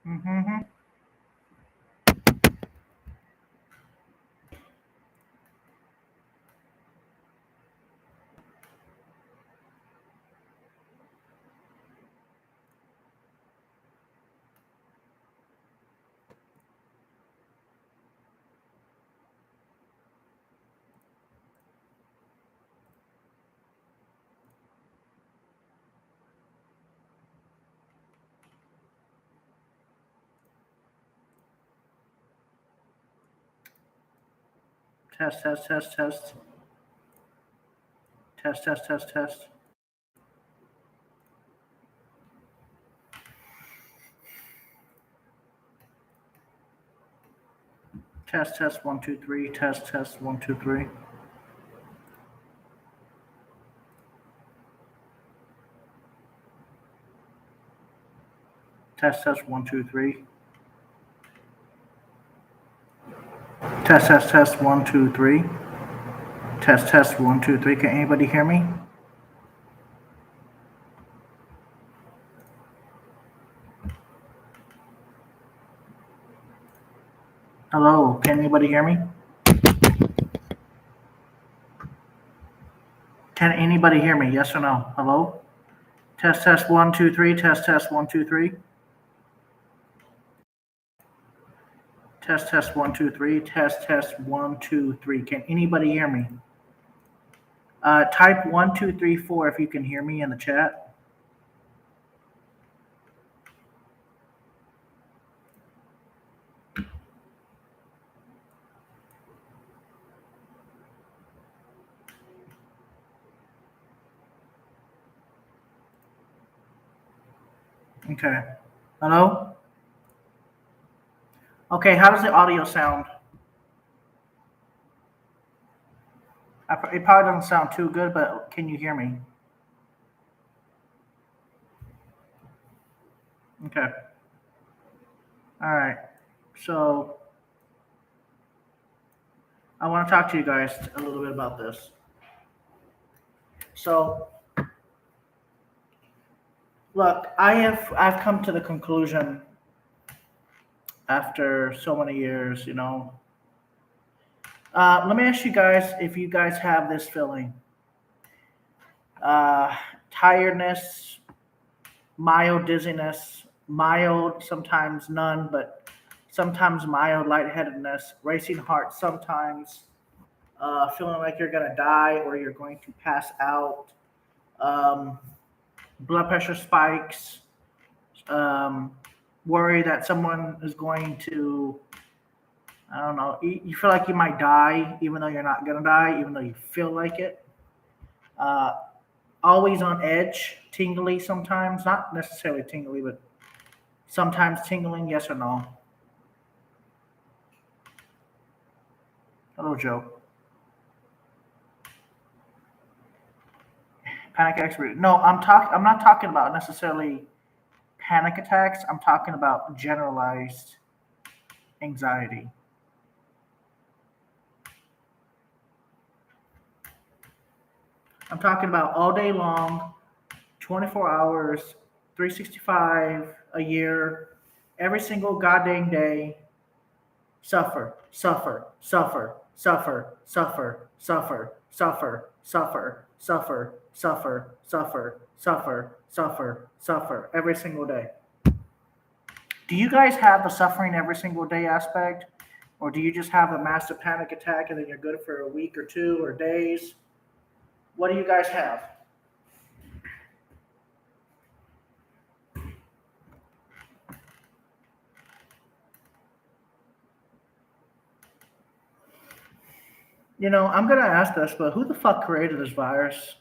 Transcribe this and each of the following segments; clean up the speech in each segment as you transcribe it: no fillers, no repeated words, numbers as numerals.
Mm-hmm. Test, test, test, test. Test, test, test, test. Test, test, 1, 2, 3. Test, test, 1, 2, 3. Test, test, 1, 2, 3. Test, test, test, 1, 2, 3. Test, test, 1, 2, 3. Can anybody hear me? Hello, can anybody hear me? Can anybody hear me? Yes or no? Hello? Test, test, 1, 2, 3. Test, test, 1, 2, 3. Test, test, 1, 2, 3. Test, test, 1, 2, 3. Can anybody hear me? Type 1, 2, 3, 4 if you can hear me in the chat. Okay. Hello? Okay, how does the audio sound? It probably doesn't sound too good, but can you hear me? Okay. All right. So I want to talk to you guys a little bit about this. So look, I've come to the conclusion after so many years, let me ask you guys if you guys have this feeling. Uh, Tiredness, mild dizziness, mild, sometimes none, but sometimes mild lightheadedness, racing heart sometimes, feeling like you're going to die or you're going to pass out, um, blood pressure spikes, um, worry that someone is going to, I don't know, you feel like you might die even though you're not going to die, even though you feel like it. Uh, Always on edge, tingly sometimes, not necessarily tingly, but sometimes tingling, yes or no? Hello, Joe. Panic attacks. No, I'm not talking about necessarily panic attacks. I'm talking about generalized anxiety. I'm talking about all day long, 24 hours, 365 a year, every single goddamn day. Suffer, suffer, suffer, suffer, suffer, suffer, suffer, suffer, suffer, suffer, suffer, suffer, suffer, suffer every single day. Do you guys have the suffering every single day aspect? Or do you just have a massive panic attack and then you're good for a week or two or days? What do you guys have? I'm going to ask this, but who the fuck created this virus?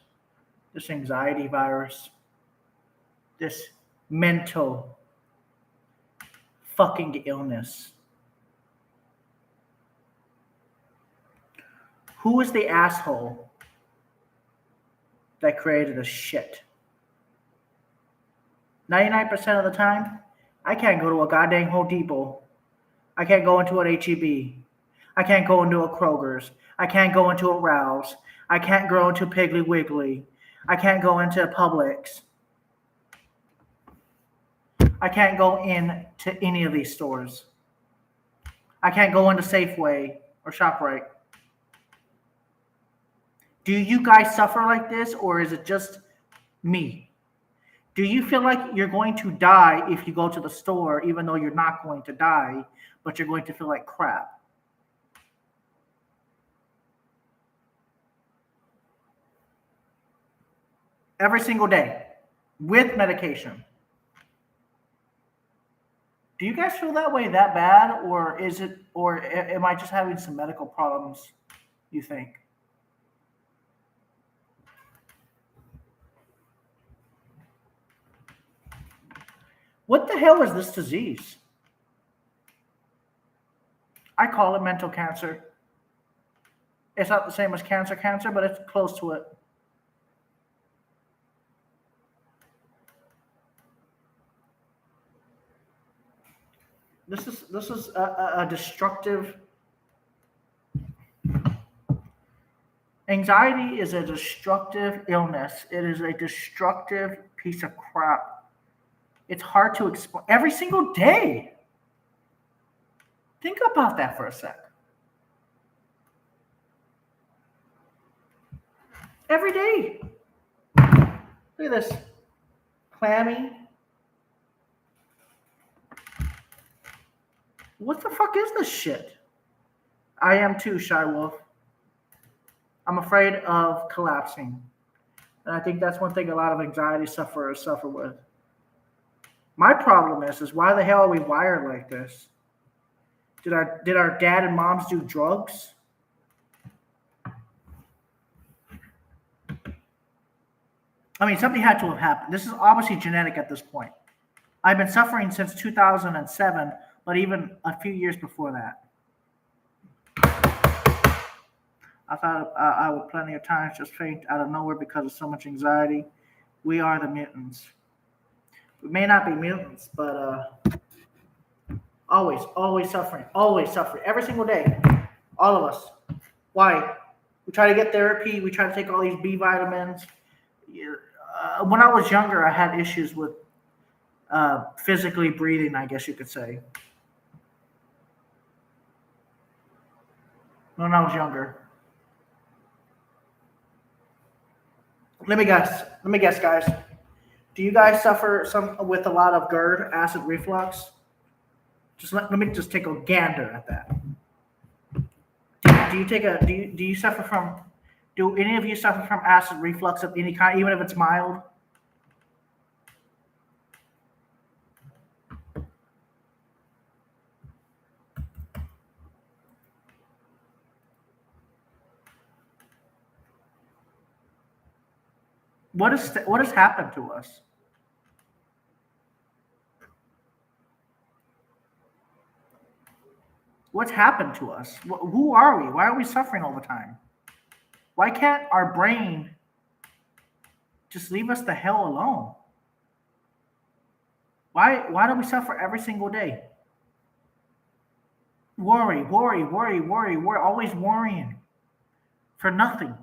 This anxiety virus? This mental fucking illness? Who is the asshole that created this shit? 99% of the time, I can't go to a goddamn Home Depot. I can't go into an HEB. I can't go into a Kroger's. I can't go into a Rouse. I can't go into Piggly Wiggly. I can't go into Publix. I can't go in to any of these stores. I can't go into Safeway or ShopRite. Do you guys suffer like this, or is it just me? Do you feel like you're going to die if you go to the store, even though you're not going to die, but you're going to feel like crap? Every single day with medication. Do you guys feel that way that bad, or am I just having some medical problems, you think? What the hell is this disease? I call it mental cancer. It's not the same as cancer, but it's close to it. This is a destructive. Anxiety is a destructive illness. It is a destructive piece of crap. It's hard to explain. Every single day. Think about that for a sec. Every day. Look at this. Clammy. What the fuck is this shit? I am too, Shy Wolf. I'm afraid of collapsing. And I think that's one thing a lot of anxiety sufferers suffer with. My problem is why the hell are we wired like this? Did our dad and moms do drugs? I mean, something had to have happened. This is obviously genetic at this point. I've been suffering since 2007, but even a few years before that. I thought I would plenty of times just faint out of nowhere because of so much anxiety. We are the mutants. We may not be mutants, but always suffering, every single day. All of us. Why? We try to get therapy. We try to take all these B vitamins. When I was younger, I had issues with physically breathing, I guess you could say. When I was younger. Let me guess, guys. Do you guys suffer with a lot of GERD, acid reflux? Let me just take a gander at that. Do any of you suffer from acid reflux of any kind, even if it's mild? What has happened to us? What's happened to us? Who are we? Why are we suffering all the time? Why can't our brain just leave us the hell alone? Why do we suffer every single day? Worry, always worrying for nothing.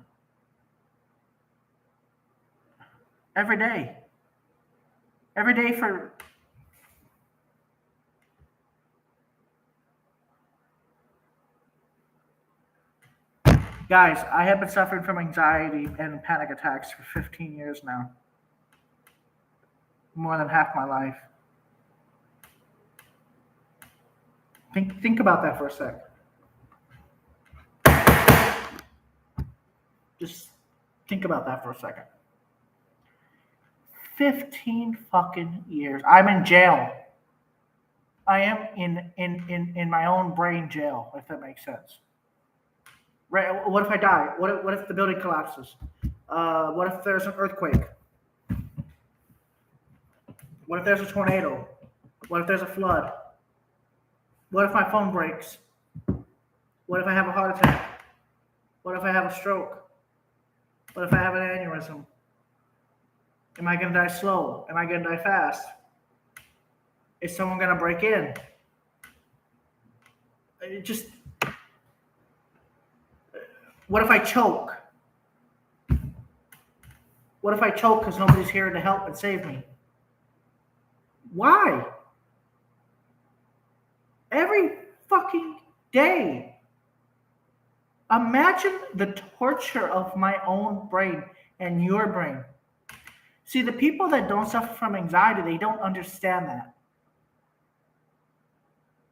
Every day for guys, I have been suffering from anxiety and panic attacks for 15 years now. More than half my life. Think about that for a sec. Just think about that for a second. 15 fucking years. I'm in jail. I am in my own brain jail, if that makes sense. Right? What if I die? What if the building collapses? What if there's an earthquake? What if there's a tornado? What if there's a flood? What if my phone breaks? What if I have a heart attack? What if I have a stroke? What if I have an aneurysm? Am I going to die slow? Am I going to die fast? Is someone going to break in? What if I choke? What if I choke because nobody's here to help and save me? Why? Every fucking day. Imagine the torture of my own brain and your brain. See, the people that don't suffer from anxiety, they don't understand that.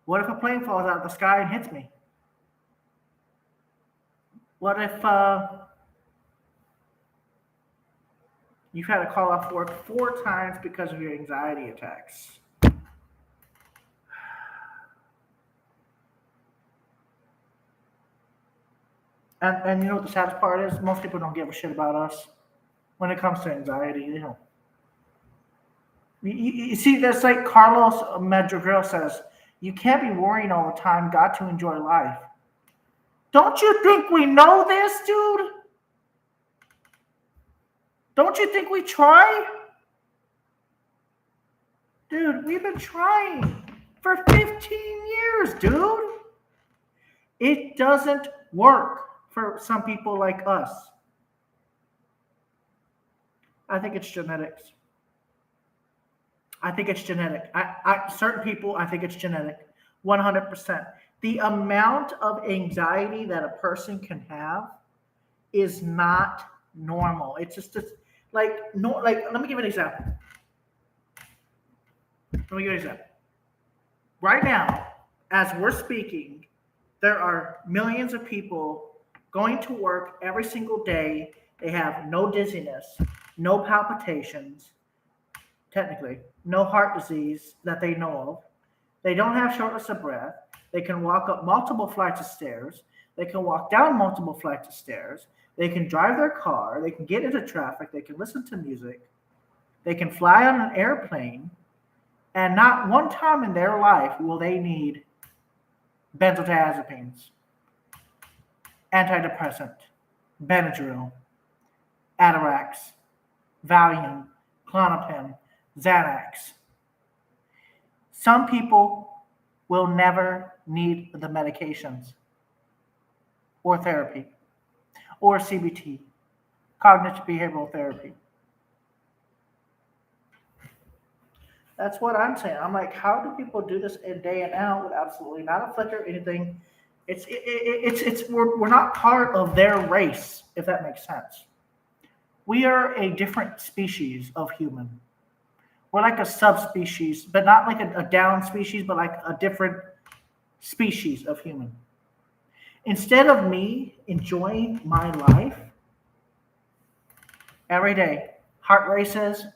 What if a plane falls out of the sky and hits me? What if you've had to call off work 4 times because of your anxiety attacks? And you know what the saddest part is? Most people don't give a shit about us when it comes to anxiety. You know, you see, that's like Carlos Madrigal says, you can't be worrying all the time. Got to enjoy life. Don't you think we know this, dude? Don't you think we try? Dude, we've been trying for 15 years, dude. It doesn't work for some people like us. I think it's genetics. I think it's genetic. Certain people, I think it's genetic. 100%. The amount of anxiety that a person can have is not normal. It's just like no. Like, let me give you an example. Right now, as we're speaking, there are millions of people going to work every single day. They have no dizziness, no palpitations, technically, no heart disease that they know of. They don't have shortness of breath. They can walk up multiple flights of stairs. They can walk down multiple flights of stairs. They can drive their car. They can get into traffic. They can listen to music. They can fly on an airplane. And not one time in their life will they need benzodiazepines, antidepressant, Benadryl, Atarax, Valium, Klonopin, Xanax. Some people will never need the medications or therapy or CBT, cognitive behavioral therapy. That's what I'm saying. I'm like, how do people do this in day and out with absolutely not a flicker or anything? We're not part of their race, if that makes sense. We are a different species of human. We're like a subspecies, but not like a down species, but like a different species of human. Instead of me enjoying my life every day, heart races,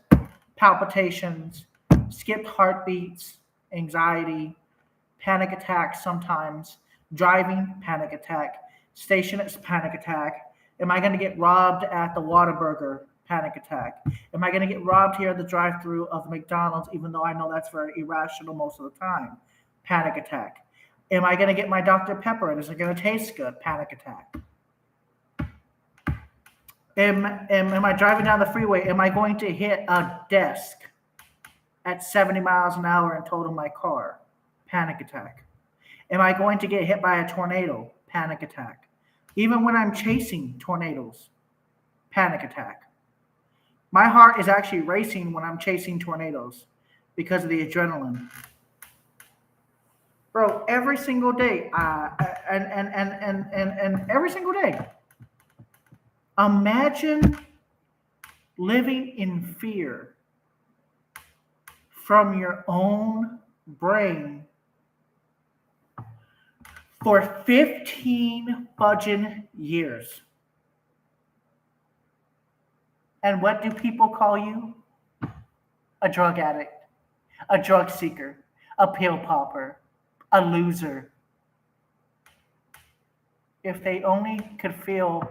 palpitations, skipped heartbeats, anxiety, panic attacks sometimes, driving, panic attack, stationary panic attack. Am I going to get robbed at the Whataburger? Panic attack. Am I going to get robbed here at the drive-thru of McDonald's, even though I know that's very irrational most of the time? Panic attack. Am I going to get my Dr. Pepper and is it going to taste good? Panic attack. Am I driving down the freeway? Am I going to hit a desk at 70 miles an hour and total my car? Panic attack. Am I going to get hit by a tornado? Panic attack. Even when I'm chasing tornadoes, panic attack. My heart is actually racing when I'm chasing tornadoes because of the adrenaline. Bro, every single day, and every single day. Imagine living in fear from your own brain for 15 fudging years. And what do people call you? A drug addict, a drug seeker, a pill popper, a loser. If they only could feel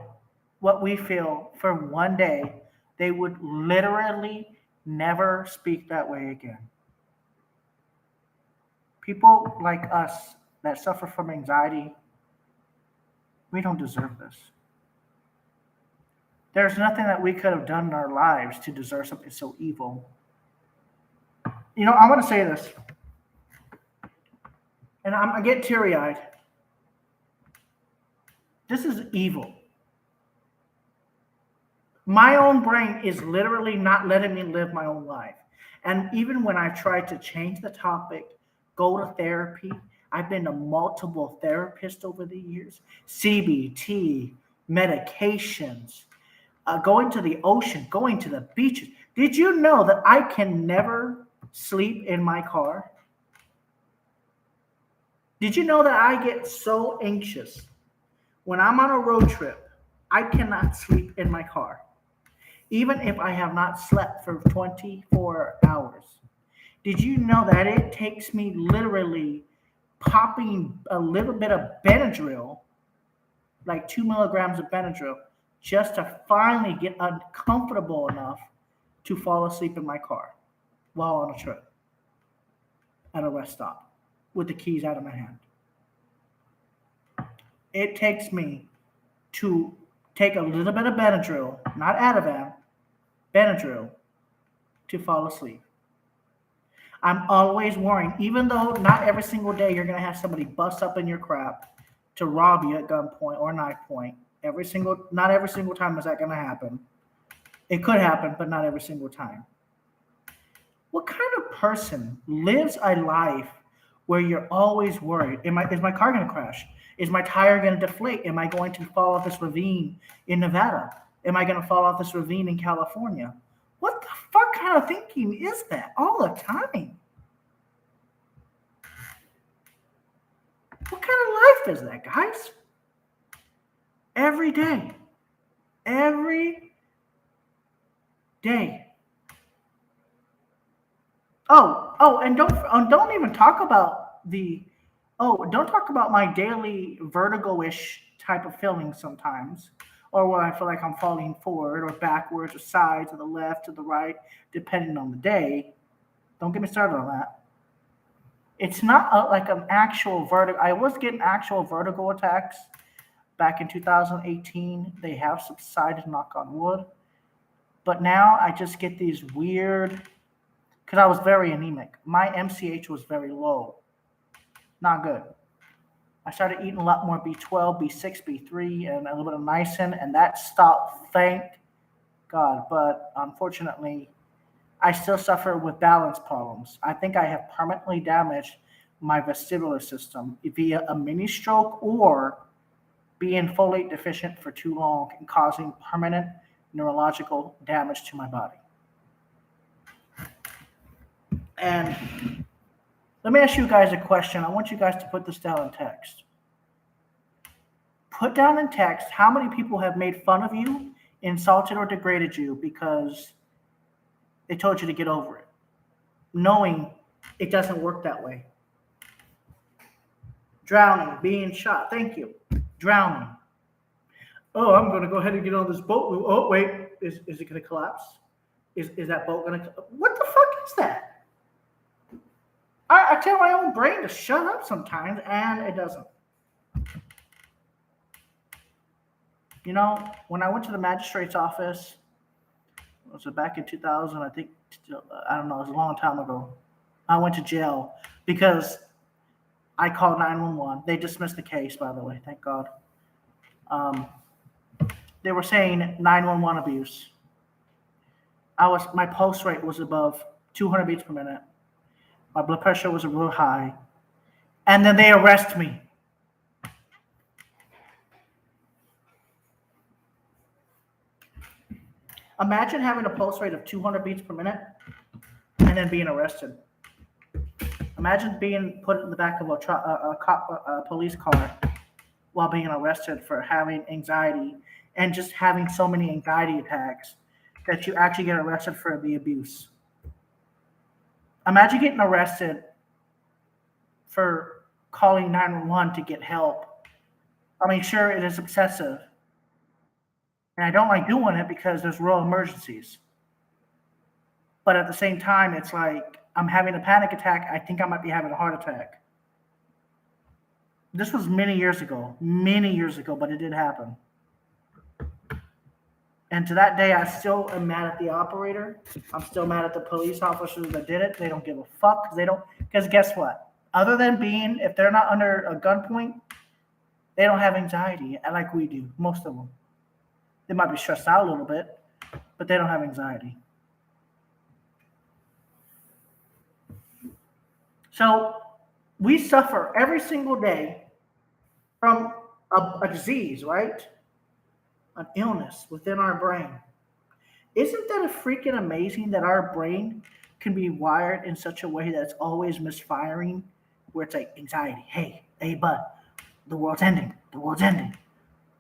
what we feel for one day, they would literally never speak that way again. People like us that suffer from anxiety, we don't deserve this. There's nothing that we could have done in our lives to deserve something so evil. You know, I want to say this, and I get teary-eyed. This is evil. My own brain is literally not letting me live my own life. And even when I tried to change the topic, go to therapy, I've been to multiple therapists over the years, CBT, medications, going to the ocean, going to the beaches. Did you know that I can never sleep in my car? Did you know that I get so anxious when I'm on a road trip? I cannot sleep in my car, even if I have not slept for 24 hours. Did you know that it takes me literally popping a little bit of Benadryl, like 2 milligrams of Benadryl, just to finally get uncomfortable enough to fall asleep in my car while on a trip at a rest stop with the keys out of my hand? It takes me to take a little bit of Benadryl, not Ativan, Benadryl, to fall asleep. I'm always worrying, even though not every single day you're going to have somebody bust up in your crap to rob you at gunpoint or knife point. Not every single time is that going to happen. It could happen, but not every single time. What kind of person lives a life where you're always worried? Is my car going to crash? Is my tire going to deflate? Am I going to fall off this ravine in Nevada? Am I going to fall off this ravine in California? What the fuck kind of thinking is that all the time? What kind of life is that, guys? Every day. Every day. And don't even talk about don't talk about my daily vertigo-ish type of feeling sometimes, or where I feel like I'm falling forward or backwards or side to the left, to the right, depending on the day. Don't get me started on that. It's not like an actual vertigo. I was getting actual vertigo attacks back in 2018. They have subsided, knock on wood. But now I just get these weird, because I was very anemic. My MCH was very low. Not good. I started eating a lot more B12, B6, B3, and a little bit of niacin, and that stopped, thank God. But unfortunately, I still suffer with balance problems. I think I have permanently damaged my vestibular system via a mini stroke or being folate deficient for too long and causing permanent neurological damage to my body. And let me ask you guys a question. I want you guys to put this down in text. Put down in text how many people have made fun of you, insulted or degraded you because they told you to get over it, knowing it doesn't work that way. Drowning, being shot. Thank you. Drowning. Oh, I'm going to go ahead and get on this boat. Oh, wait. Is it going to collapse? Is that boat going to... What the fuck is that? I tell my own brain to shut up sometimes, and it doesn't. You know, when I went to the magistrate's office, was it back in 2000? I think, I don't know, it was a long time ago. I went to jail because I called 911. They dismissed the case, by the way, thank God. They were saying 911 abuse. My pulse rate was above 200 beats per minute. My blood pressure was real high. And then they arrest me. Imagine having a pulse rate of 200 beats per minute and then being arrested. Imagine being put in the back of a police car while being arrested for having anxiety and just having so many anxiety attacks that you actually get arrested for the abuse. Imagine getting arrested for calling 911 to get help. I mean, sure, it is excessive. And I don't like doing it because there's real emergencies. But at the same time, it's like I'm having a panic attack. I think I might be having a heart attack. This was many years ago, but it did happen. And to that day, I still am mad at the operator. I'm still mad at the police officers that did it. They don't give a fuck because guess what? Other than if they're not under a gunpoint, they don't have anxiety like we do, most of them. They might be stressed out a little bit, but they don't have anxiety. So we suffer every single day from a disease, right? An illness within our brain. Isn't that a freaking amazing that our brain can be wired in such a way that it's always misfiring, where it's like anxiety. Hey, bud, the world's ending. The world's ending.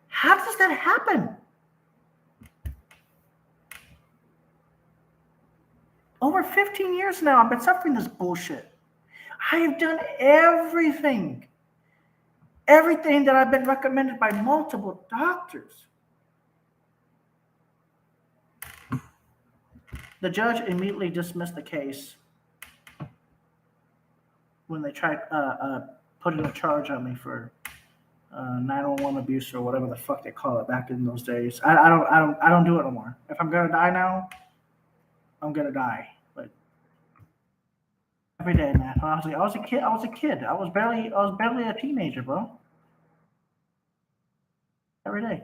How does that happen? Over 15 years now, I've been suffering this bullshit. I have done everything that I've been recommended by multiple doctors. The judge immediately dismissed the case when they tried putting a charge on me for 911 abuse or whatever the fuck they call it back in those days. I don't do it no more. If I'm gonna die now, I'm gonna die. But every day, man. Honestly, I was a kid. I was barely a teenager, bro. Every day.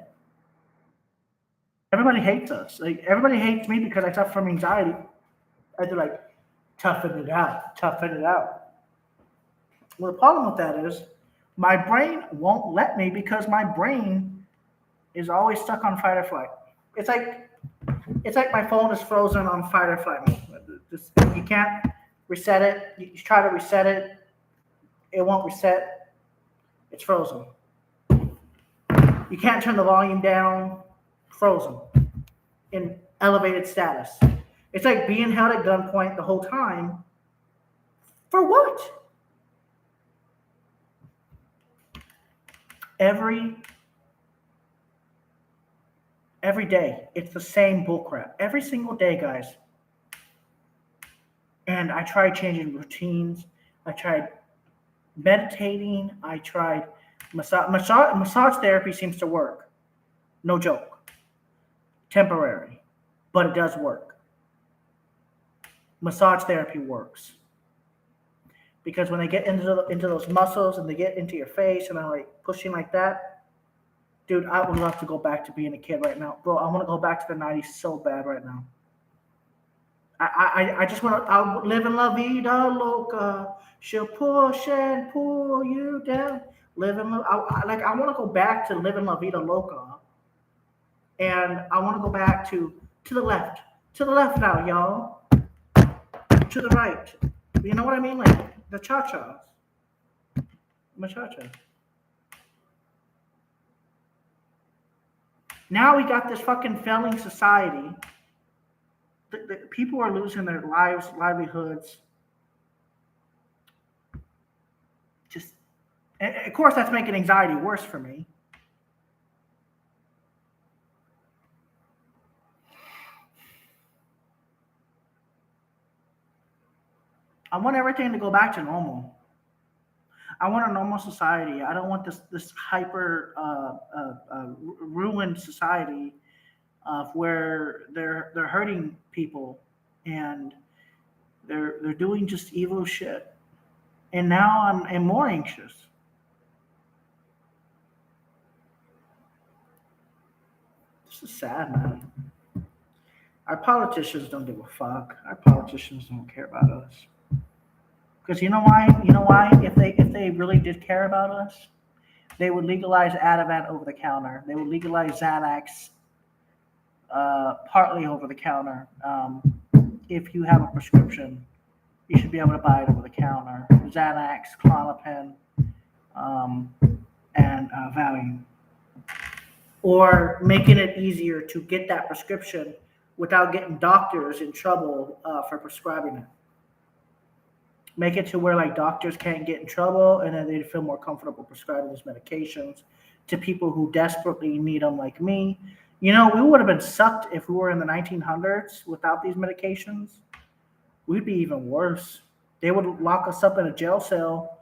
Everybody hates us. Like everybody hates me because I suffer from anxiety. And they're like, toughen it out, toughen it out. Well, the problem with that is my brain won't let me because my brain is always stuck on fight or flight. It's like my phone is frozen on fight or flight mode. You can't reset it. You try to reset it, it won't reset. It's frozen. You can't turn the volume down. Frozen. In elevated status. It's like being held at gunpoint the whole time. For what? Every day, it's the same bullcrap. Every single day, guys. And I tried changing routines. I tried meditating. I tried massage therapy seems to work. No joke. Temporary, but it does work. Massage therapy works. Because when they get into those muscles and they get into your face and I'm like pushing like that, dude, I would love to go back to being a kid right now. Bro, I want to go back to the 90s so bad right now. I just want to, I'll live in La Vida Loca. She'll push and pull you down. I want to go back to living La Vida Loca. And I want to go back to the left. To the left now, y'all. To the right. You know what I mean? Like the cha-chas. Cha-cha. Now we got this fucking failing society. The people are losing their lives, livelihoods. Just, and of course, that's making anxiety worse for me. I want everything to go back to normal. I want a normal society. I don't want this hyper ruined society of where they're hurting people and they're doing just evil shit. And now I'm more anxious. This is sad, man. Our politicians don't give a fuck. Our politicians don't care about us. Because you know why? If they really did care about us, they would legalize Ativan over the counter. They would legalize Xanax partly over the counter. If you have a prescription, you should be able to buy it over the counter. Xanax, Klonopin, and Valium. Or making it easier to get that prescription without getting doctors in trouble for prescribing it. Make it to where like doctors can't get in trouble and then they'd feel more comfortable prescribing these medications to people who desperately need them like me. You know, we would have been sucked if we were in the 1900s without these medications. We'd be even worse. They would lock us up in a jail cell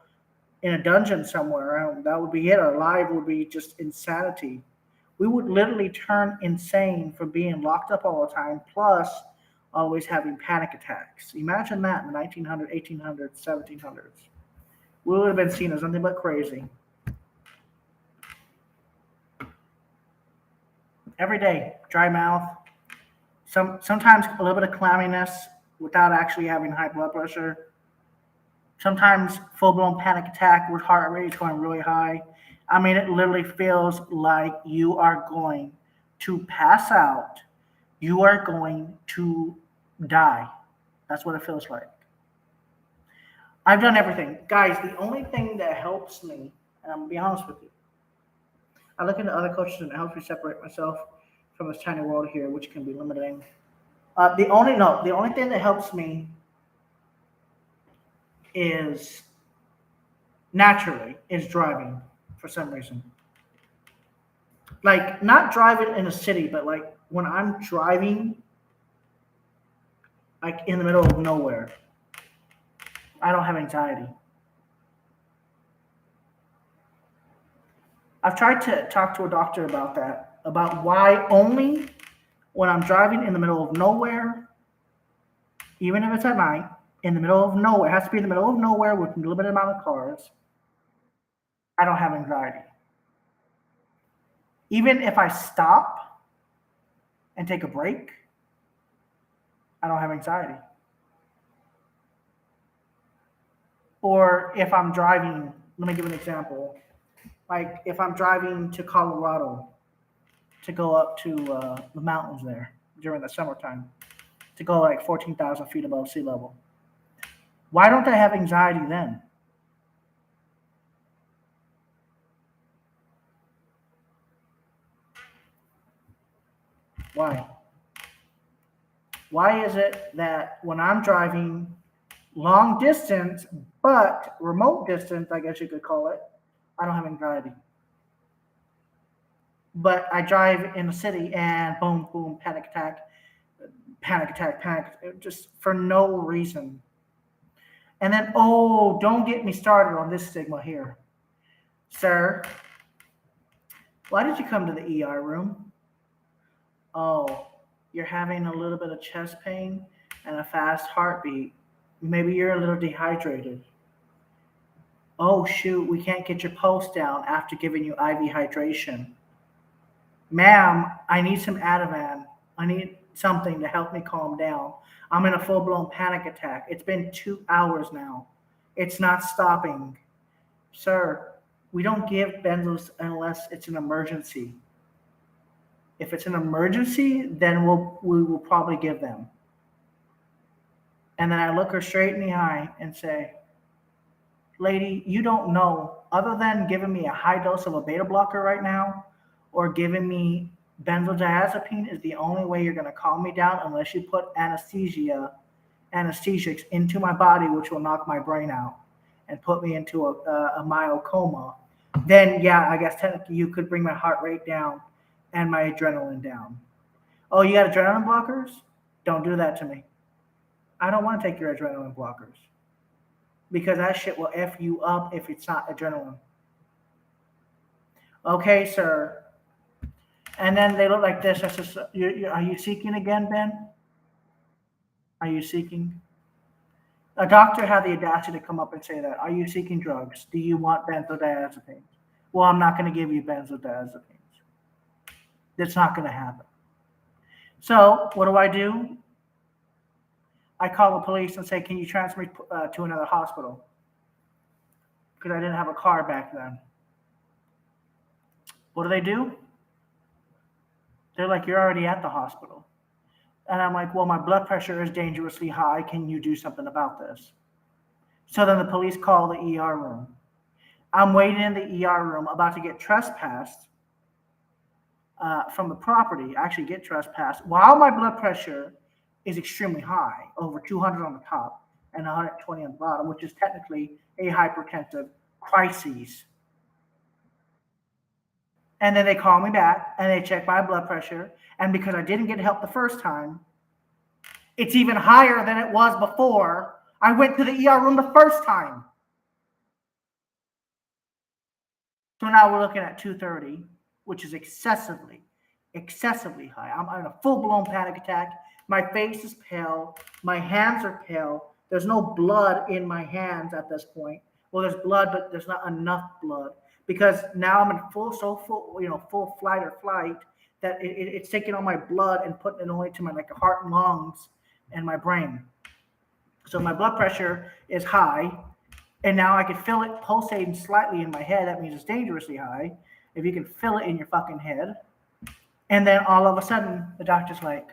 in a dungeon somewhere, and that would be it. Our life would be just insanity. We would literally turn insane from being locked up all the time, plus always having panic attacks. Imagine that in the 1900s, 1800s, 1700s. We would have been seen as nothing but crazy. Every day, dry mouth, sometimes a little bit of clamminess without actually having high blood pressure. Sometimes full blown panic attack with heart rate is going really high. I mean, it literally feels like you are going to pass out. You are going to die. That's what it feels like. I've done everything. Guys, the only thing that helps me, and I'm going to be honest with you, I look into other coaches and it helps me separate myself from this tiny world here, which can be limiting. The only thing that helps me is naturally is driving for some reason. Like not driving in a city, but like when I'm driving like in the middle of nowhere, I don't have anxiety. I've tried to talk to a doctor about that, about why only when I'm driving in the middle of nowhere, even if it's at night, in the middle of nowhere, it has to be in the middle of nowhere with a limited amount of cars, I don't have anxiety. Even if I stop and take a break, I don't have anxiety. Or if I'm driving, let me give an example. Like if I'm driving to Colorado to go up to the mountains there during the summertime, to go like 14,000 feet above sea level, why don't I have anxiety then? Why? Why is it that when I'm driving long distance, but remote distance, I guess you could call it, I don't have anxiety? But I drive in the city and boom, boom, panic attack, panic, just for no reason. And then, oh, don't get me started on this stigma here. Sir, why did you come to the ER room? Oh, you're having a little bit of chest pain and a fast heartbeat. Maybe you're a little dehydrated. Oh, shoot, we can't get your pulse down after giving you IV hydration. Ma'am, I need some Ativan. I need something to help me calm down. I'm in a full blown panic attack. It's been 2 hours now. It's not stopping. Sir, we don't give benzos unless it's an emergency. If it's an emergency, then we will probably give them. And then I look her straight in the eye and say, lady, you don't know, other than giving me a high dose of a beta blocker right now or giving me benzodiazepine is the only way you're going to calm me down unless you put anesthesics into my body, which will knock my brain out and put me into a mild coma. Then, yeah, I guess technically you could bring my heart rate down and my adrenaline down. Oh, you got adrenaline blockers? Don't do that to me. I don't want to take your adrenaline blockers because that shit will F you up if it's not adrenaline. Okay, sir. And then they look like this. I said, are you seeking again, Ben? Are you seeking? A doctor had the audacity to come up and say that. Are you seeking drugs? Do you want benzodiazepines? Well, I'm not going to give you benzodiazepines. That's not going to happen. So what do? I call the police and say, can you transfer me to another hospital? Because I didn't have a car back then. What do? They're like, you're already at the hospital. And I'm like, well, my blood pressure is dangerously high. Can you do something about this? So then the police call the ER room. I'm waiting in the ER room about to get trespassed from the property, actually get trespassed, while my blood pressure is extremely high, over 200 on the top and 120 on the bottom, which is technically a hypertensive crisis. And then they call me back and they check my blood pressure. And because I didn't get help the first time, it's even higher than it was before I went to the ER room the first time. So now we're looking at 230, which is excessively high. I'm in a full-blown panic attack. My face is pale. My hands are pale. There's no blood in my hands at this point. Well, there's blood, but there's not enough blood because now I'm in full flight or flight that it's taking all my blood and putting it only to my heart and lungs and my brain. So my blood pressure is high. And now I can feel it pulsating slightly in my head. That means it's dangerously high. If you can feel it in your fucking head. And then all of a sudden, the doctor's like,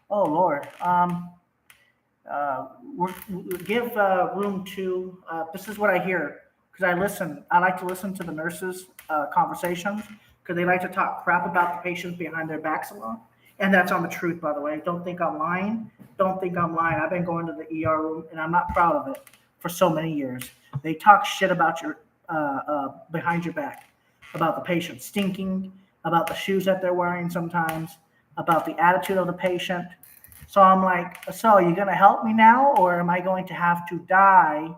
oh, Lord, uh, give room to, this is what I hear, because I listen. I like to listen to the nurses' conversations, because they like to talk crap about the patients behind their backs a lot. And that's on the truth, by the way. Don't think I'm lying. Don't think I'm lying. I've been going to the ER room, and I'm not proud of it for so many years. They talk shit about your behind your back, about the patient stinking, about the shoes that they're wearing sometimes, about the attitude of the patient. So I'm like, so are you going to help me now, or am I going to have to die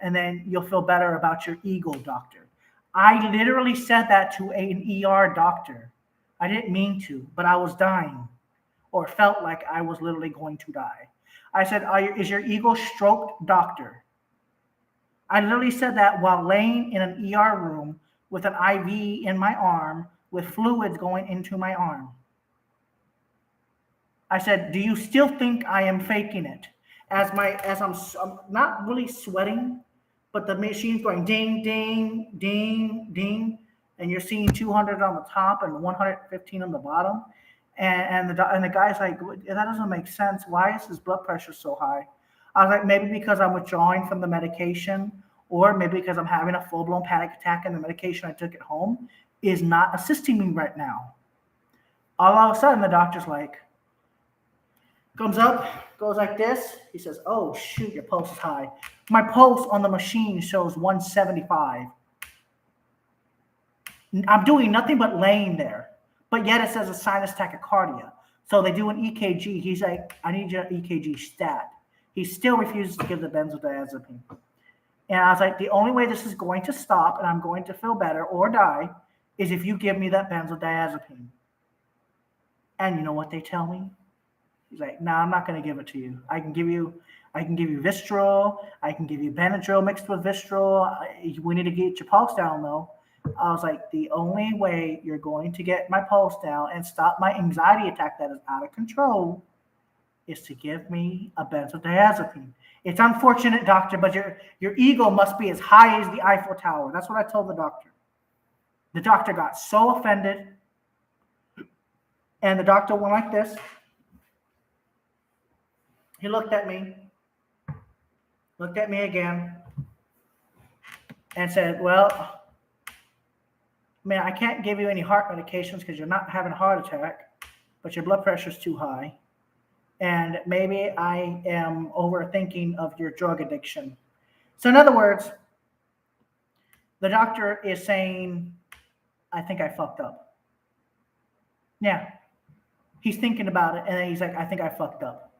and then you'll feel better about your ego, doctor? I literally said that to an ER doctor. I didn't mean to, but I was dying or felt like I was literally going to die. I said, is your ego stroked, doctor? I literally said that while laying in an ER room with an IV in my arm with fluids going into my arm. I said, do you still think I am faking it? As I'm not really sweating, but the machine's going ding, ding, ding, ding, and you're seeing 200 on the top and 115 on the bottom. And the guy's like, that doesn't make sense. Why is his blood pressure so high? I was like, maybe because I'm withdrawing from the medication, or maybe because I'm having a full-blown panic attack and the medication I took at home is not assisting me right now. All of a sudden, the doctor's like, comes up, goes like this. He says, oh, shoot, your pulse is high. My pulse on the machine shows 175. I'm doing nothing but laying there, but yet it says a sinus tachycardia. So they do an EKG. He's like, I need your EKG stat. He still refuses to give the benzodiazepine. And I was like, the only way this is going to stop and I'm going to feel better or die is if you give me that benzodiazepine. And you know what they tell me? He's like, no, I'm not going to give it to you. I can give you Vistral. I can give you Benadryl mixed with Vistral. We need to get your pulse down, though. I was like, the only way you're going to get my pulse down and stop my anxiety attack that is out of control is to give me a benzodiazepine. It's unfortunate, doctor, but your ego must be as high as the Eiffel Tower. That's what I told the doctor. The doctor got so offended, and the doctor went like this. He looked at me again, and said, well, man, I can't give you any heart medications because you're not having a heart attack, but your blood pressure is too high. And maybe I am overthinking of your drug addiction. So in other words, the doctor is saying, I think I fucked up. Yeah. He's thinking about it, and then he's like, I think I fucked up.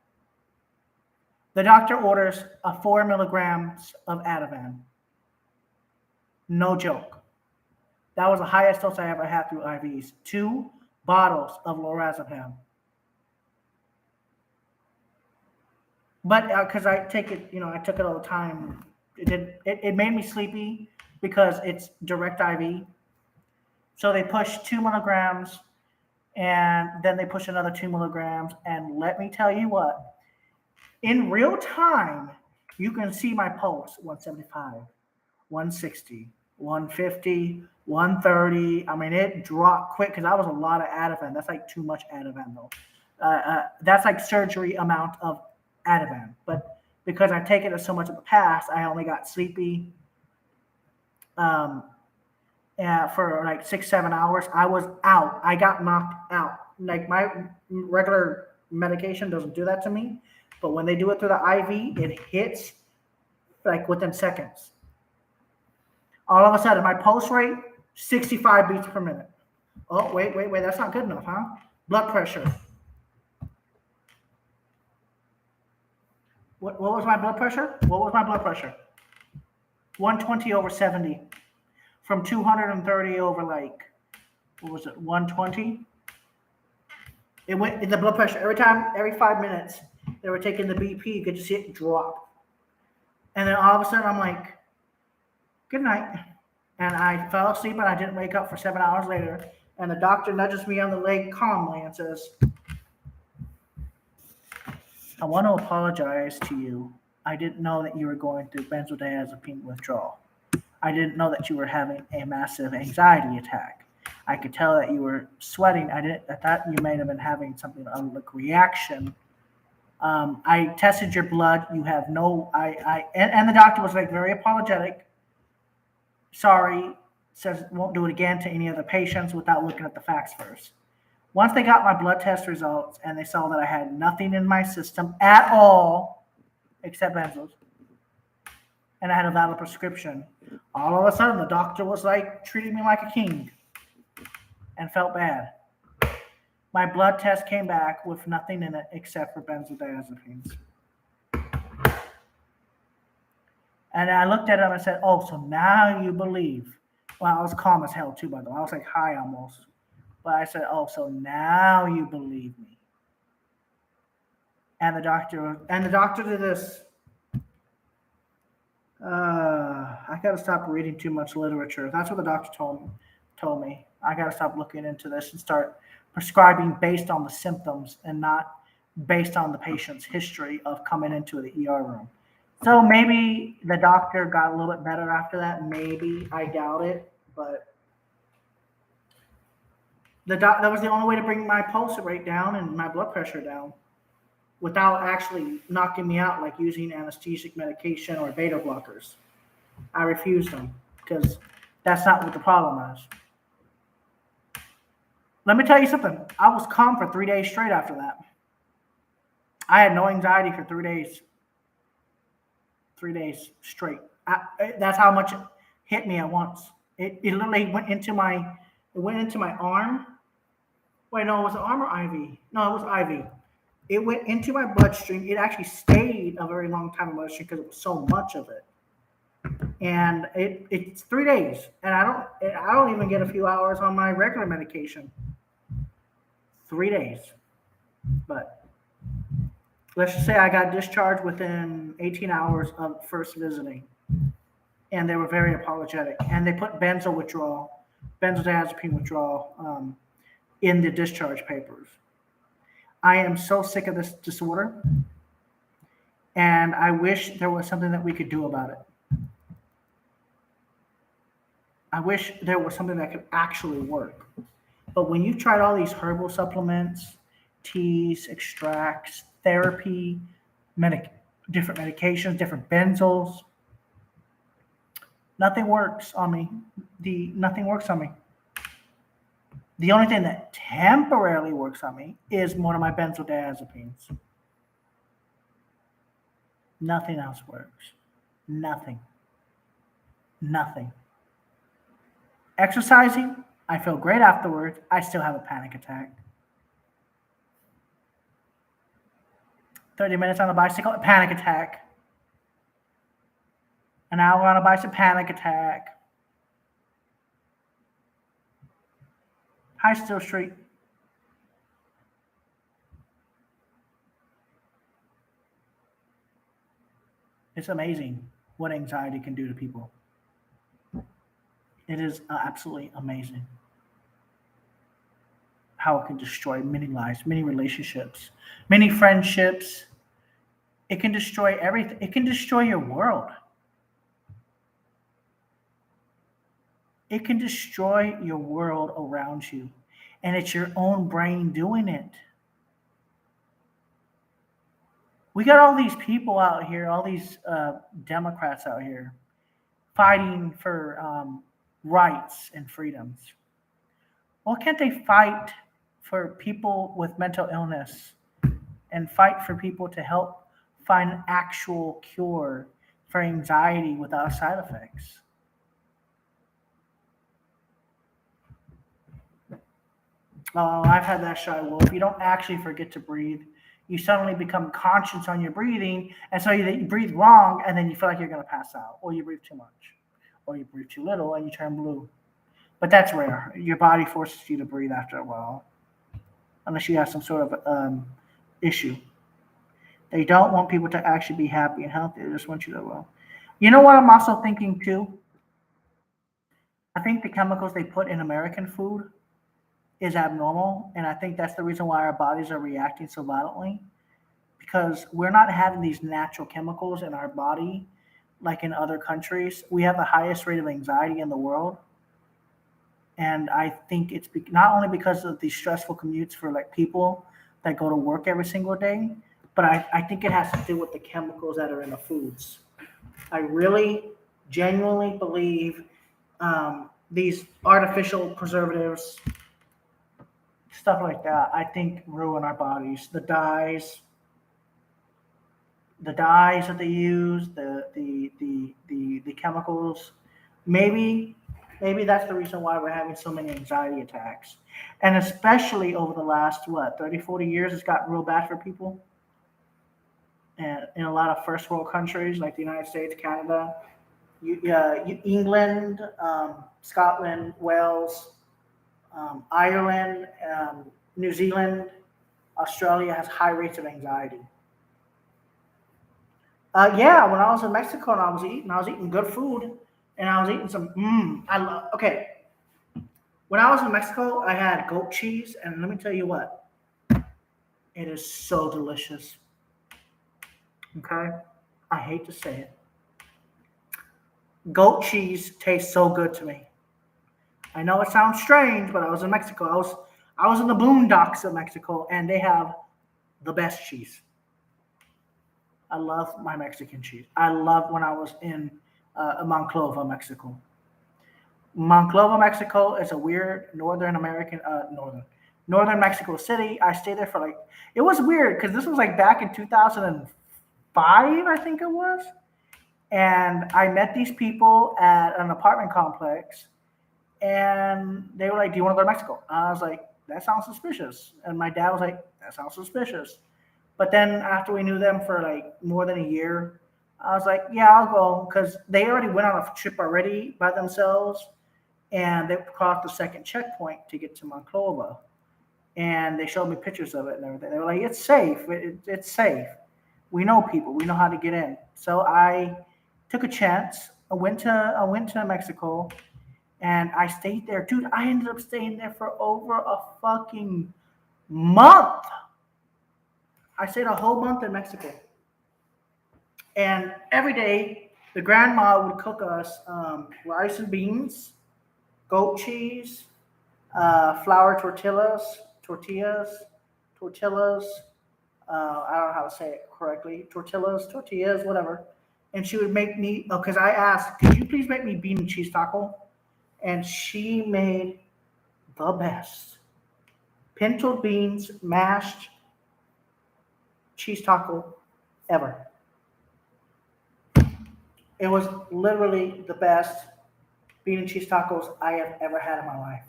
The doctor orders 4 milligrams of Ativan. No joke. That was the highest dose I ever had through IVs. 2 bottles of lorazepam. But because I take it, I took it all the time. It made me sleepy because it's direct IV. So they push 2 milligrams, and then they push another 2 milligrams. And let me tell you what, in real time, you can see my pulse: 175, 160, 150, 130. I mean, it dropped quick because I was a lot of Ativan. That's like too much Ativan, though. That's like surgery amount of Ativan. But because I've taken it so much in the past, I only got sleepy for like 6-7 hours. I was out. I got knocked out. Like my regular medication doesn't do that to me. But when they do it through the IV, it hits like within seconds. All of a sudden, my pulse rate, 65 beats per minute. Oh, wait. That's not good enough, huh? Blood pressure. What was my blood pressure? 120 over 70. From 230 over 120? It went in the blood pressure. Every 5 minutes, they were taking the BP. You could just see it drop. And then all of a sudden, I'm like, good night. And I fell asleep, and I didn't wake up for 7 hours later. And the doctor nudges me on the leg calmly and says, I want to apologize to you I didn't know that you were going through benzodiazepine withdrawal. I didn't know that you were having a massive anxiety attack. I could tell that you were sweating. I thought you may have been having something like reaction. I tested your blood. You have no. And the doctor was like very apologetic. Sorry, says won't do it again to any other patients without looking at the facts first. Once they got my blood test results and they saw that I had nothing in my system at all except benzos, and I had a valid prescription, all of a sudden the doctor was like treating me like a king and felt bad. My blood test came back with nothing in it except for benzodiazepines. And I looked at him and said, "Oh, so now you believe." Well, I was calm as hell too, by the way. I was like high almost. But I said, "Oh, so now you believe me." And the doctor did this. I gotta stop reading too much literature. That's what the doctor told me. I gotta stop looking into this and start prescribing based on the symptoms and not based on the patient's history of coming into the ER room. So maybe the doctor got a little bit better after that. Maybe I doubt it, but that was the only way to bring my pulse rate down and my blood pressure down without actually knocking me out, like using anesthetic medication or beta blockers. I refused them because that's not what the problem is. Let me tell you something. I was calm for 3 days straight after that. I had no anxiety for 3 days. 3 days straight. That's how much it hit me at once. It literally went into my arm. Wait, no, it was arm or IV? No, it was IV. It went into my bloodstream. It actually stayed a very long time in my bloodstream because it was so much of it. And it's 3 days, and I don't even get a few hours on my regular medication. 3 days, but let's just say I got discharged within 18 hours of first visiting, and they were very apologetic, and they put benzodiazepine withdrawal in the discharge papers. I am so sick of this disorder, and I wish there was something that we could do about it. I wish there was something that could actually work. But when you've tried all these herbal supplements, teas, extracts, therapy, different medications, different benzos, nothing works on me. Nothing works on me. The only thing that temporarily works on me is one of my benzodiazepines. Nothing else works. Nothing. Nothing. Exercising, I feel great afterwards. I still have a panic attack. 30 minutes on a bicycle, a panic attack. An hour on a bicycle, panic attack. High Still Street. It's amazing what anxiety can do to people. It is absolutely amazing how it can destroy many lives, many relationships, many friendships. It can destroy everything. It can destroy your world. It can destroy your world around you. And it's your own brain doing it. We got all these people out here, all these Democrats out here fighting for rights and freedoms. Why can't they fight for people with mental illness and fight for people to help find an actual cure for anxiety without side effects? Oh, I've had that shot. Well, if you don't actually forget to breathe, you suddenly become conscious on your breathing, and so you breathe wrong, and then you feel like you're going to pass out, or you breathe too much, or you breathe too little, and you turn blue. But that's rare. Your body forces you to breathe after a while, unless you have some sort of issue. They don't want people to actually be happy and healthy. They just want you to, well. You know what I'm also thinking too? I think the chemicals they put in American food is abnormal, and I think that's the reason why our bodies are reacting so violently. because we're not having these natural chemicals in our body like in other countries. We have the highest rate of anxiety in the world. And I think it's not only because of the stressful commutes for like people that go to work every single day, but I think it has to do with the chemicals that are in the foods. I really genuinely believe these artificial preservatives, stuff like that, I think ruin our bodies. The dyes that they use, the chemicals. Maybe maybe that's the reason why we're having so many anxiety attacks. And especially over the last, what, 30, 40 years, it's gotten real bad for people. And in a lot of first world countries like the United States, Canada, England, Scotland, Wales, Ireland, New Zealand, Australia has high rates of anxiety. Yeah, when I was in Mexico and I was eating good food, and I was eating some. Okay. When I was in Mexico, I had goat cheese, and let me tell you what, it is so delicious. Okay, I hate to say it, goat cheese tastes so good to me. I know it sounds strange, but I was in Mexico. I was in the boondocks of Mexico, and they have the best cheese. I love my Mexican cheese. I loved when I was in Monclova, Mexico. Monclova, Mexico is a weird northern Mexico city. I stayed there for like, it was weird because this was like back in 2005, I think it was. And I met these people at an apartment complex, and they were like, "Do you want to go to Mexico?" And I was like, "That sounds suspicious." And my dad was like, "That sounds suspicious." But then after we knew them for like more than a year, I was like, "Yeah, I'll go," because they already went on a trip already by themselves, and they crossed the second checkpoint to get to Monclova. And they showed me pictures of it and everything. They were like, "It's safe. It's safe. We know people. We know how to get in." So I took a chance. I went to Mexico, and I stayed there, dude. I ended up staying there for over a fucking month. I stayed a whole month in Mexico, and every day the grandma would cook us rice and beans, goat cheese, flour tortillas. I don't know how to say it correctly. Tortillas, whatever. And she would make me, because I asked, "Could you please make me bean and cheese taco?" And she made the best pinto beans, mashed cheese taco ever. It was literally the best bean and cheese tacos I have ever had in my life.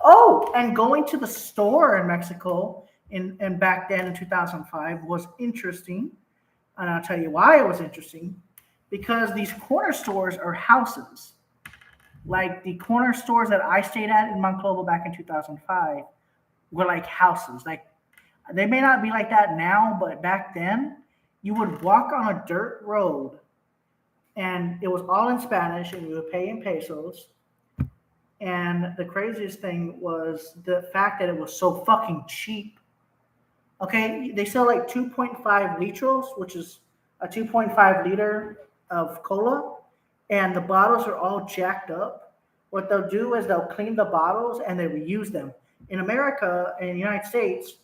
Oh, and going to the store in Mexico and back then in 2005 was interesting. And I'll tell you why it was interesting. Because these corner stores are houses. Like the corner stores that I stayed at in Monclova back in 2005 were like houses. Like they may not be like that now, but back then you would walk on a dirt road, and it was all in Spanish, and you would pay in pesos. And the craziest thing was the fact that it was so fucking cheap. Okay, they sell like 2.5 litros, which is a 2.5 liter of cola, and the bottles are all jacked up. What they'll do is they'll clean the bottles and they reuse them. In America, in the United States,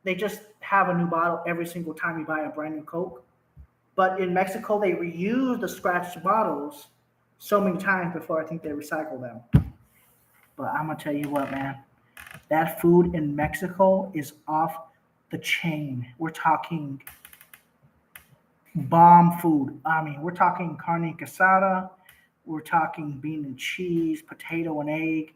they just have a new bottle every single time you buy a brand new Coke. But in Mexico, they reuse the scratched bottles so many times before I think they recycle them. But I'm gonna tell you what, man, that food in Mexico is off the chain. We're talking bomb food. I mean, we're talking carne asada, we're talking bean and cheese, potato and egg.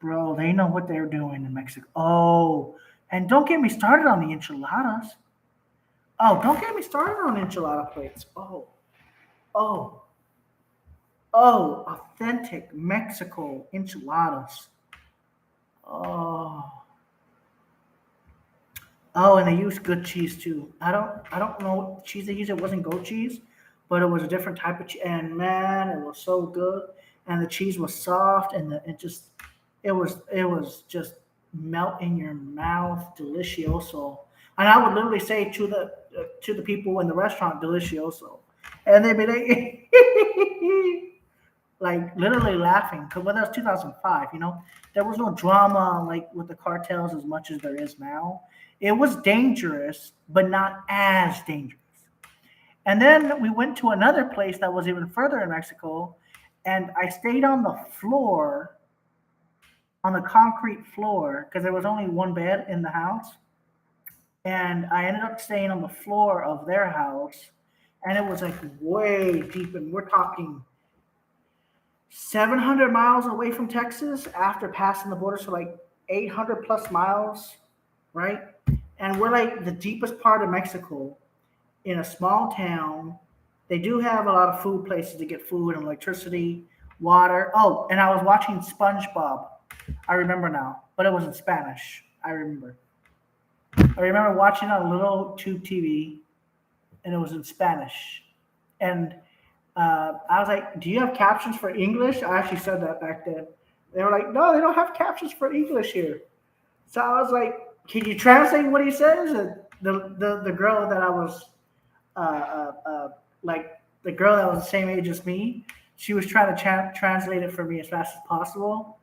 Bro, they know what they're doing in Mexico. Oh, and don't get me started on the enchiladas. Oh, don't get me started on enchilada plates. Oh, authentic Mexico enchiladas. Oh, and they use good cheese too. I don't know what cheese they used. It wasn't goat cheese, but it was a different type of cheese. And man, it was so good. And the cheese was soft, and it was just melt in your mouth, delicioso. And I would literally say to the people in the restaurant, "Delicioso," and they'd be like, like literally laughing because well, that was 2005. There was no drama like with the cartels as much as there is now. It was dangerous, but not as dangerous. And then we went to another place that was even further in Mexico, and I stayed on the floor, on the concrete floor, because there was only one bed in the house. And I ended up staying on the floor of their house, and it was like way deep, and we're talking 700 miles away from Texas after passing the border, so like 800 plus miles, right? And we're like the deepest part of Mexico in a small town. They do have a lot of food places to get food and electricity, water. Oh, and I was watching SpongeBob. I remember now, but it was in Spanish. I remember watching on a little tube TV, and it was in Spanish. And I was like, "Do you have captions for English?" I actually said that back then. They were like, "No, they don't have captions for English here." So I was like, "Can you translate what he says?" And the girl that I was uh, like the girl that was the same age as me, she was trying to translate it for me as fast as possible.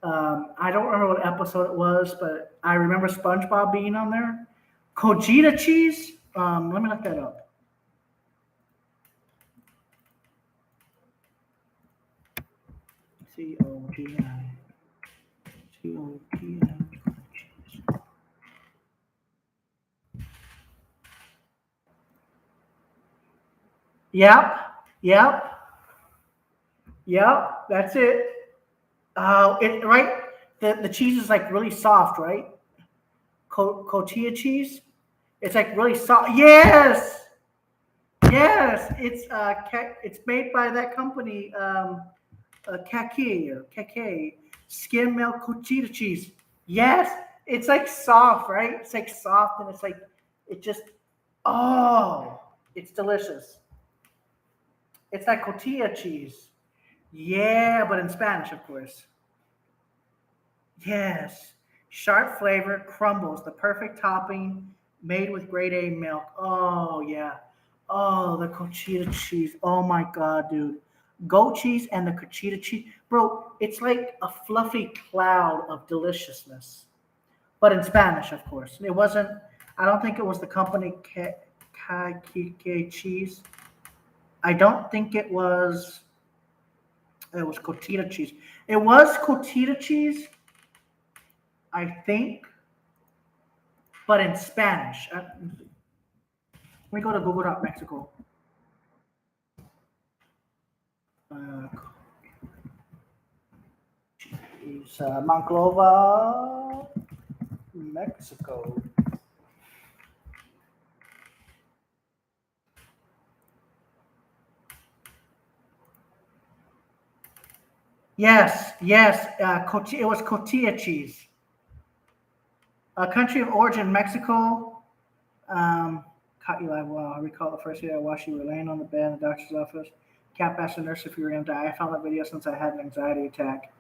I don't remember what episode it was, but I remember SpongeBob being on there. Kojita cheese. Let me look that up. COGI. Yep, yep, yep. That's it. It right. The cheese is like really soft, right? Cotija cheese. It's like really soft. Yes, yes. It's made by that company. Kake, skim milk cotija cheese. Yes, it's like soft, right? It's like soft, and it's like it just. Oh, it's delicious. It's like cotija cheese. Yeah, but in Spanish, of course. Yes. Sharp flavor, crumbles, the perfect topping, made with grade A milk. Oh, yeah. Oh, the cochita cheese. Oh my God, dude. Goat cheese and the cochita cheese. Bro, it's like a fluffy cloud of deliciousness. But in Spanish, of course. It wasn't, I don't think it was the company Cheese. I don't think it was cotita cheese. It was cotita cheese, I think, but in Spanish. Let me go to Google.Mexico. Uh, Monclova, Mexico. Yes, yes. It was cotija cheese. Country of origin, Mexico. Caught you live. Well, I recall the first day I watched you were laying on the bed in the doctor's office. Cat asked the nurse if you were going to die. I found that video since I had an anxiety attack.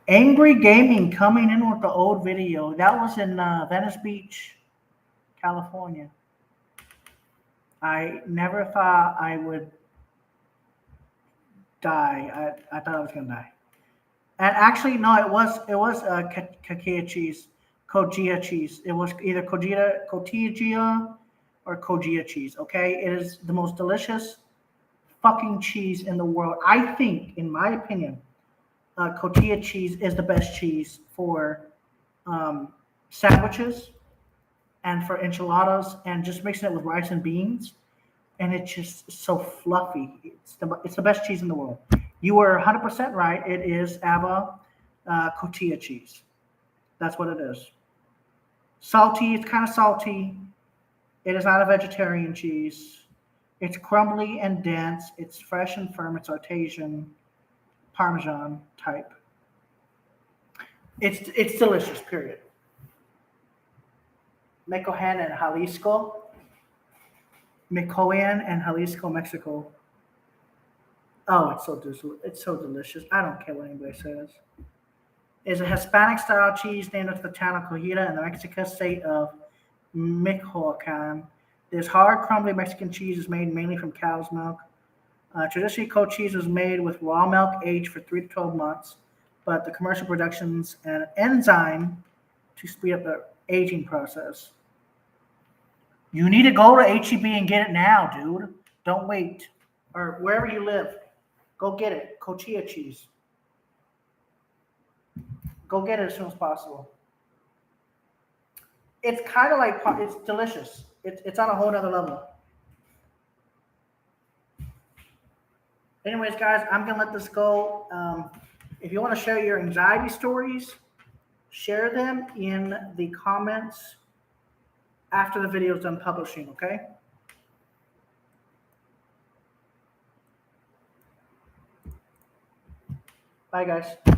Angry Gaming coming in with the old video. That was in Venice Beach, California. I never thought I would die. I thought I was gonna die. And actually, no, it was Kakia cheese, Kojia cheese. It was either Kojia or Kojia cheese. Okay, it is the most delicious fucking cheese in the world. I think, in my opinion, Kojia cheese is the best cheese for um, sandwiches and for enchiladas, and just mixing it with rice and beans, and it's just so fluffy. It's the best cheese in the world. You were 100% right. It is Ava cotija cheese. That's what it is. Salty. It's kind of salty. It is not a vegetarian cheese. It's crumbly and dense. It's fresh and firm. It's artesian, Parmesan type. It's delicious. Period. Mecohan and Jalisco. Michoacan and Jalisco, Mexico. Oh, it's so delicious. I don't care what anybody says. It's a Hispanic style cheese named after the town of Cojita in the Mexican state of Michoacan. This hard, crumbly Mexican cheese is made mainly from cow's milk. Traditionally, cold cheese was made with raw milk aged for 3 to 12 months, but the commercial production's an enzyme to speed up the aging process. You need to go to HEB and get it now, dude. Don't wait. Or wherever you live, go get it. Cotija cheese. Go get it as soon as possible. It's kind of like, it's delicious. It's on a whole nother level. Anyways, guys, I'm going to let this go. If you want to share your anxiety stories, share them in the comments after the video is done publishing, okay? Bye, guys.